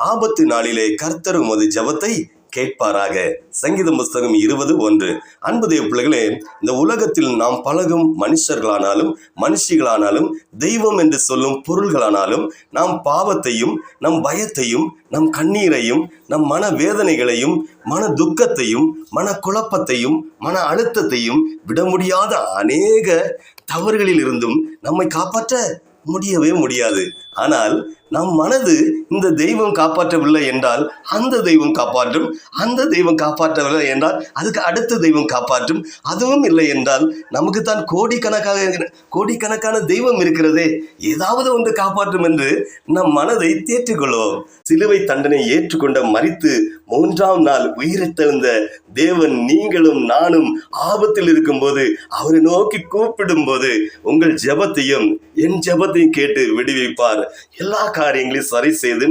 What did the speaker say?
ஆபத்து நாளிலே கர்த்தர் உமது ஜெபத்தை கேட்பாராக. சங்கீதம் புஸ்தகம் 20:1. அன்பு தேவ பிள்ளைகளே, இந்த உலகத்தில் நாம் பழகும் மனுஷர்களானாலும் மனுஷிகளானாலும் தெய்வம் என்று சொல்லும் பொருள்களானாலும் நாம் பாவத்தையும் நம் பயத்தையும் நம் கண்ணீரையும் நம் மன வேதனைகளையும் மன துக்கத்தையும் மன குழப்பத்தையும் மன அழுத்தத்தையும் விட முடியாத அநேக தவறுகளில் இருந்தும் நம்மை காப்பாற்ற முடியவே முடியாது. ஆனால் நம் மனது இந்த தெய்வம் காப்பாற்றவில்லை என்றால் அந்த தெய்வம் காப்பாற்றும், அந்த தெய்வம் காப்பாற்றவில்லை என்றால் அதுக்கு அடுத்த தெய்வம் காப்பாற்றும், அதுவும் இல்லை என்றால் நமக்கு தான் கோடிக்கணக்கான தெய்வம் இருக்கிறதே, ஏதாவது ஒன்று காப்பாற்றும் என்று நம் மனதை தேற்றிக்கொள்வோம். சிலுவை தண்டனை ஏற்றுக்கொண்ட மரித்து 3ஆம் நாள் உயிரிழந்த தேவன் நீங்களும் நானும் ஆபத்தில் இருக்கும்போது அவரை நோக்கி கூப்பிடும் போது உங்கள் ஜெபத்தையும் என் ஜெபத்தையும் கேட்டு விடுவிப்பார். எல்லா காரியங்களையும் சரி செய்து